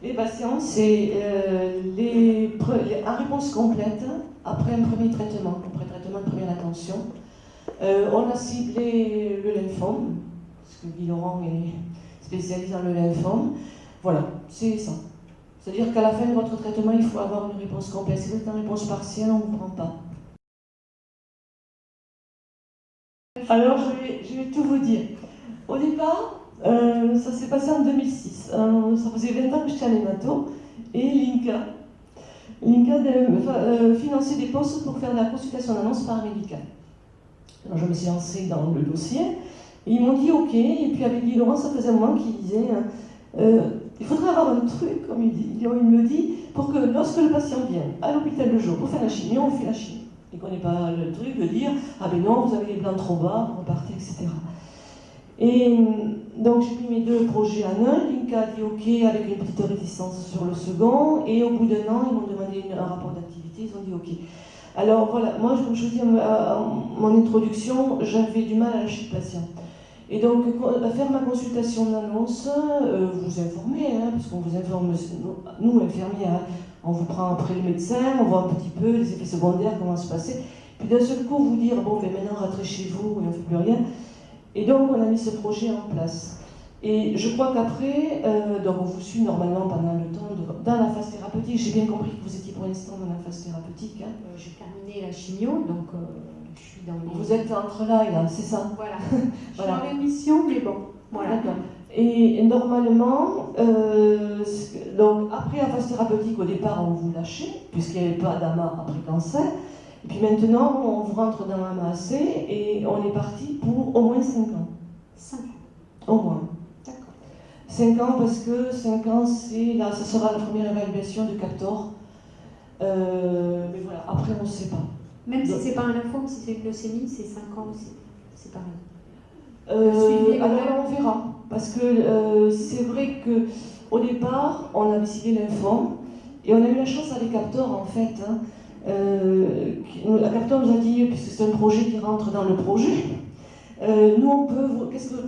Les patients, c'est en réponse complète après un premier traitement, après traitement de première attention. On a ciblé le lymphome, parce que Guy Laurent est spécialisé dans le lymphome. Voilà, c'est ça. C'est-à-dire qu'à la fin de votre traitement, il faut avoir une réponse complète. Si vous êtes en réponse partielle, on ne vous prend pas. Alors, je vais tout vous dire. Au départ, ça s'est passé en 2006. Ça faisait 20 ans que j'étais à l'hémato. Et l'INCA finançait des postes pour faire de la consultation d'annonce paramédicale. Alors, je me suis lancée dans le dossier. Et ils m'ont dit OK. Et puis, avec Guy Laurent, ça faisait un moment qu'il disait il faudrait avoir un truc, comme il me le dit, pour que lorsque le patient vient à l'hôpital le jour pour faire la chimio, on fait la chimio. Il ne connaît pas le truc de dire ah ben non, vous avez les blancs trop bas, vous repartez, etc. Et donc j'ai pris mes deux projets en un. L'INCA a dit OK avec une petite réticence sur le second. Et au bout d'un an, ils m'ont demandé un rapport d'activité, ils ont dit OK. Alors voilà, moi, comme je vous dis à mon introduction, j'avais du mal à lâcher le patient. Et donc, à faire ma consultation d'annonce, vous informez, hein, parce qu'on vous informe, nous, infirmiers, hein, on vous prend après le médecin, on voit un petit peu les effets secondaires, comment se passer. Puis d'un seul coup, vous dire, bon, ben maintenant, rentrez chez vous et on ne fait plus rien. Et donc, on a mis ce projet en place. Et je crois qu'après, donc on vous suit normalement pendant le temps, dans la phase thérapeutique. J'ai bien compris que vous étiez pour l'instant dans la phase thérapeutique. Hein. J'ai terminé la chimio, donc je suis dans les... Vous êtes entre là et là, c'est ça? Voilà. Je suis en rémission, mais bon, voilà. D'accord. Et normalement, donc après la phase thérapeutique, au départ, on vous lâchait, puisqu'il n'y avait pas d'AMA après cancer. Et puis maintenant, on vous rentre dans l'AMA-AC et on est parti pour au moins 5 ans. 5 ans. Au moins. D'accord. 5 ans parce que 5 ans, là, ça sera la première évaluation de Captor. Mais voilà, après, on ne sait pas. Même si ce n'est pas un lymphome, si c'est une leucémie, c'est 5 ans aussi. C'est pareil. Alors on verra, parce que c'est vrai qu'au départ, on avait ciblé lymphome, et on a eu la chance avec Captor en fait. Hein, la Captor nous a dit, puisque c'est un projet qui rentre dans le projet, nous on peut, qu'est-ce que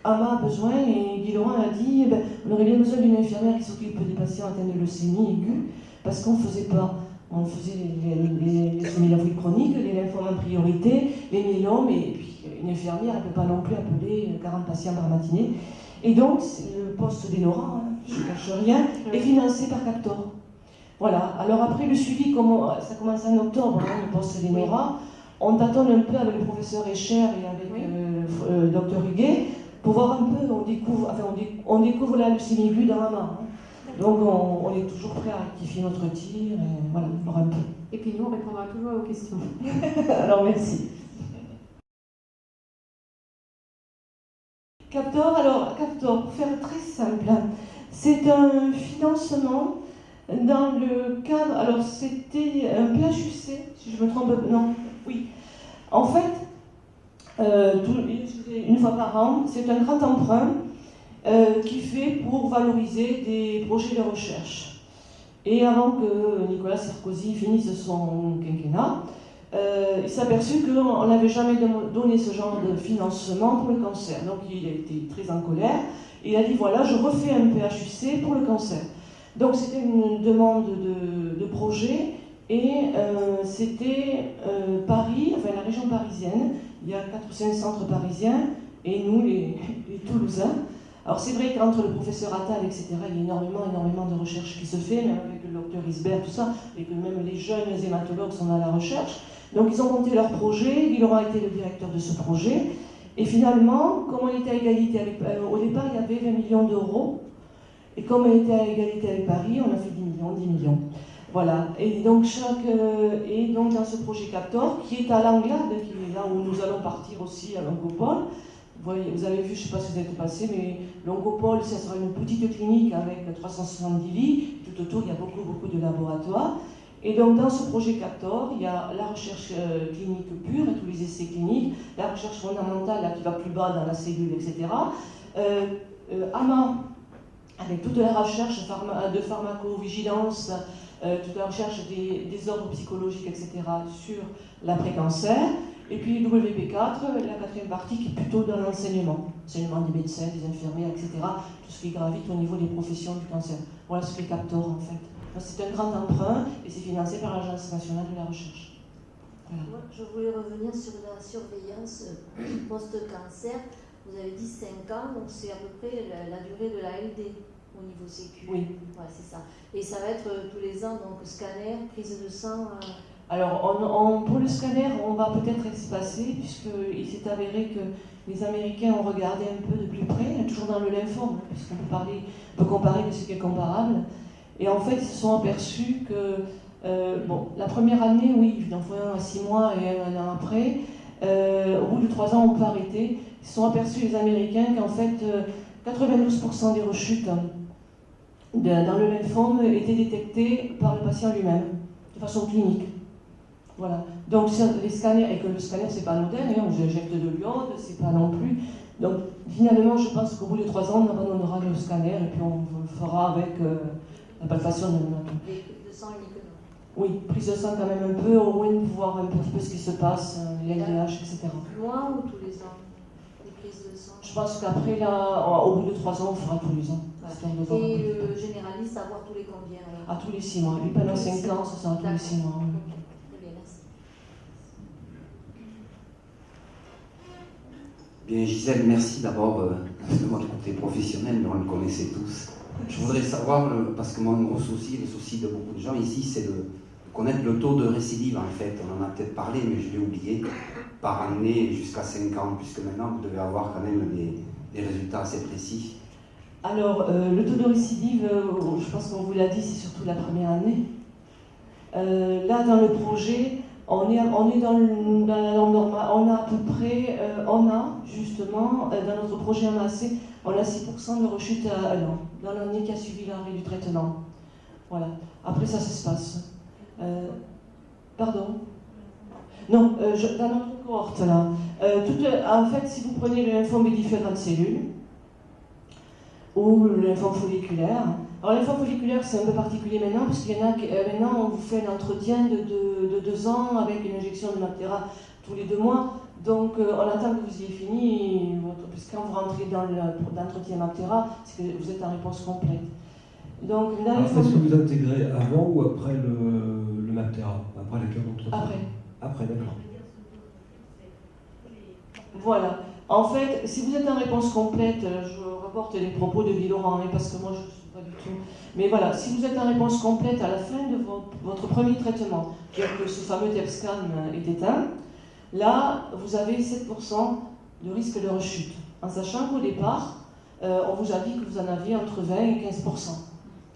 Ama a besoin? Et Guy Laurent a dit, ben, on aurait bien besoin d'une infirmière qui s'occupe des patients atteints de leucémie aiguë, parce qu'on ne faisait pas. On faisait les leucémies lymphoïdes chroniques, les lymphomes en priorité, les myélomes, et puis une infirmière ne peut pas non plus appeler 40 patients par matinée. Et donc, le poste d'Enora, hein, je ne cache rien, est financé par Captor. Voilà. Alors après, le suivi, ça commence en octobre, hein, le poste d'Enora. On tâtonne un peu avec le professeur Escher et avec le docteur Huguet pour voir un peu, on découvre la leucémie aiguë dans la main. Hein. Donc on est toujours prêt à rectifier notre tir, et voilà, voir un peu. Et puis nous, on répondra toujours à vos questions. Alors merci. Captor, pour faire très simple, c'est un financement dans le cadre, alors c'était un PHUC, si je me trompe, non, oui. En fait, une fois par an, c'est un grand emprunt qui fait pour valoriser des projets de recherche. Et avant que Nicolas Sarkozy finisse son quinquennat, il s'est aperçu qu'on n'avait jamais donné ce genre de financement pour le cancer. Donc il a été très en colère. Et il a dit voilà, je refais un PHUC pour le cancer. Donc c'était une demande de projet. Et c'était Paris, enfin la région parisienne. Il y a 4 ou 5 centres parisiens. Et nous, les Toulousains. Alors c'est vrai qu'entre le professeur Attal, etc., il y a énormément de recherche qui se fait, même avec le docteur Isbert, tout ça, et que même les jeunes hématologues sont dans la recherche. Donc ils ont monté leur projet, Guy Laurent a été le directeur de ce projet, et finalement, comme on était à égalité avec... au départ, il y avait 20 millions d'euros, et comme on était à égalité avec Paris, on a fait 10 millions. Voilà, et donc dans ce projet Captor, qui est à Langlade, qui est là où nous allons partir aussi à l'Oncopole. Vous avez vu, je ne sais pas si vous êtes passé, mais l'Oncopole, ça sera une petite clinique avec 370 lits. Tout autour, il y a beaucoup de laboratoires. Et donc, dans ce projet Captor, il y a la recherche clinique pure, et tous les essais cliniques, la recherche fondamentale, là, qui va plus bas dans la cellule, etc. AMA, avec toute la recherche de pharmacovigilance, toute la recherche des ordres psychologiques, etc., sur l'après-cancer. Et puis WP4, la 4e partie qui est plutôt dans l'enseignement des médecins, des infirmières, etc., tout ce qui gravite au niveau des professions du cancer. Voilà ce qu'est Captor en fait. C'est un grand emprunt et c'est financé par l'Agence nationale de la recherche. Voilà. Moi, je voulais revenir sur la surveillance post-cancer. Vous avez dit 5 ans, donc c'est à peu près la durée de la LD au niveau sécu. Oui. Ouais, c'est ça. Et ça va être tous les ans, donc scanner, prise de sang. Alors, pour le scanner, on va peut-être espacer, puisqu'il s'est avéré que les Américains ont regardé un peu de plus près, toujours dans le lymphome, puisqu'on peut comparer mais ce qui est comparable. Et en fait, ils se sont aperçus que, la première année, oui, il en faut un à 6 mois et un an après. Au bout de 3 ans, on peut arrêter. Ils se sont aperçus, les Américains, qu'en fait, 92% des rechutes dans le lymphome étaient détectées par le patient lui-même, de façon clinique. Voilà. Donc les scanners, et que le scanner c'est pas anodin, on injecte de l'iode, c'est pas non plus. Donc finalement je pense qu'au bout de 3 ans on abandonnera le scanner et puis on le fera avec la palpation de sang uniquement. Oui, prise de sang quand même un peu, au moins de voir un petit peu ce qui se passe, les LDH, etc. Plus loin ou tous les ans, les prises de sang? Je pense qu'après là, au bout de 3 ans on fera tous les ans. Ouais. Et le généraliste à voir tous les combien alors? À tous les 6 mois. Lui pendant 5 ans, ça sera tous les 6 mois. Oui. Bien, Gisèle, merci d'abord de votre côté professionnel, mais on le connaissait tous. Je voudrais savoir, parce que mon gros souci, le souci de beaucoup de gens ici, c'est de connaître le taux de récidive en fait. On en a peut-être parlé, mais je l'ai oublié, par année jusqu'à 5 ans, puisque maintenant vous devez avoir quand même des résultats assez précis. Alors, le taux de récidive, je pense qu'on vous l'a dit, c'est surtout la première année. Là, dans le projet, on est dans la norme normale. On a à peu près, justement, dans notre projet MAC, on a 6% de rechute à un an, dans l'année qui a suivi l'arrêt du traitement. Voilà. Après, ça se passe. Pardon ? Non, dans notre cohorte, là. En fait, si vous prenez le lymphome des différentes cellules, ou le lymphome folliculaire. Alors, le lymphome folliculaire, c'est un peu particulier maintenant, parce qu'il y en a maintenant, on vous fait un entretien de 2 ans avec une injection de Maptera tous les 2 mois. Donc, on attend que vous ayez fini, parce que quand vous rentrez dans l'entretien Maptera, c'est que vous êtes en réponse complète. Donc, est-ce que vous intégrez avant ou après le Maptera? Après la cure d'entretien? Après, d'accord. Voilà. En fait, si vous êtes en réponse complète, je rapporte les propos de Guy Laurent, parce que moi je ne suis pas du tout. Mais voilà, si vous êtes en réponse complète à la fin de votre premier traitement, que ce fameux TEP-scan est éteint, là, vous avez 7% de risque de rechute. En sachant qu'au départ, on vous a dit que vous en aviez entre 20 et 15%.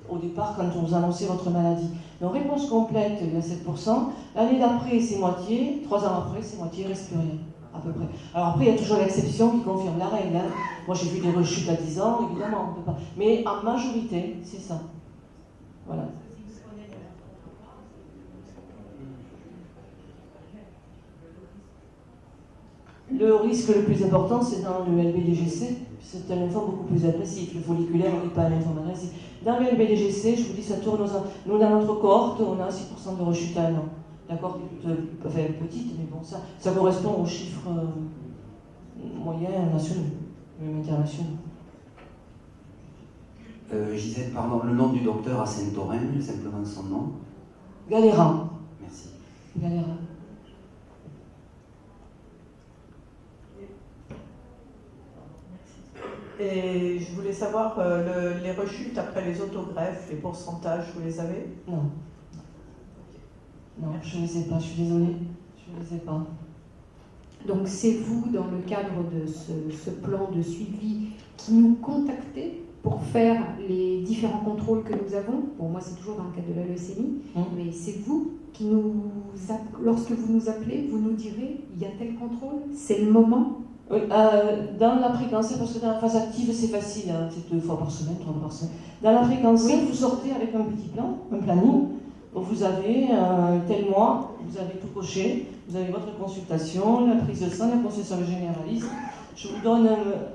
Au départ, quand on vous annonçait votre maladie. Donc, réponse complète, il y a 7%. L'année d'après, c'est moitié. 3 ans après, c'est moitié, il ne reste plus rien. À peu près. Alors après, il y a toujours l'exception qui confirme la règle. Hein. Moi, j'ai vu des rechutes à 10 ans, évidemment, on peut pas. Mais en majorité, c'est ça. Voilà. Le risque le plus important, c'est dans le LBDGC. C'est un lymphome beaucoup plus agressif. Le folliculaire n'est pas un lymphome agressif. Dans le LBDGC, je vous dis, ça tourne aux... Nous, dans notre cohorte, on a 6% de rechute à 1 an. D'accord, enfin petite, mais bon, ça correspond aux chiffres moyens nationaux, même internationaux. Gisèle, pardon, le nom du docteur à Saint-Orin, simplement son nom? Galéran. Merci. Galéran. Et je voulais savoir les rechutes après les autogreffes, les pourcentages, vous les avez? Non. Non, je ne les ai pas, je suis désolée, je ne les ai pas. Donc c'est vous, dans le cadre de ce plan de suivi, qui nous contactez pour faire les différents contrôles que nous avons. Bon, moi c'est toujours dans le cadre de la leucémie, mais c'est vous qui lorsque vous nous appelez, vous nous direz, il y a tel contrôle, c'est le moment. Oui, dans l'après-cancer, parce que dans la phase active c'est facile, hein, c'est 2 fois par semaine, 3 fois par semaine. Dans l'après-cancer, vous sortez avec un petit plan, un planning. Vous avez tel mois, vous avez tout coché, vous avez votre consultation, la prise de sang, la consultation généraliste. Je vous donne,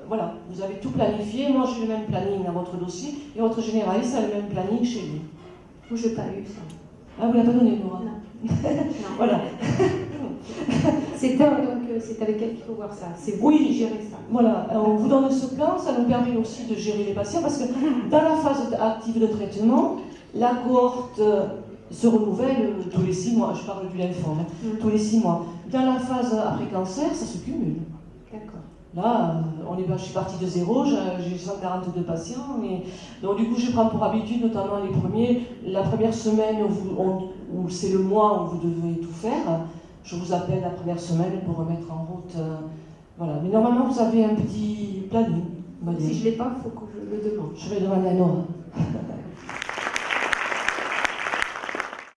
voilà, vous avez tout planifié. Moi, j'ai le même planning dans votre dossier et votre généraliste a le même planning chez lui. Moi, je n'ai pas eu ça. Ah, vous ne l'avez pas donné, Laura? Non. Voilà. C'est avec elle qu'il faut voir ça. C'est vous qui gérez ça. Voilà, on vous donne ce plan, ça nous permet aussi de gérer les patients parce que dans la phase active de traitement, la cohorte se renouvelle tous les 6 mois. Je parle du lymphome, tous les 6 mois. Dans la phase après cancer, ça se cumule. D'accord. Là, je suis partie de zéro, j'ai 142 patients. Donc du coup, je prends pour habitude, notamment la première semaine où c'est le mois où vous devez tout faire. Je vous appelle la première semaine pour remettre en route. Voilà. Mais normalement, vous avez un petit planning. Si je ne l'ai pas, il faut que je le demande. Je vais demander à Nora.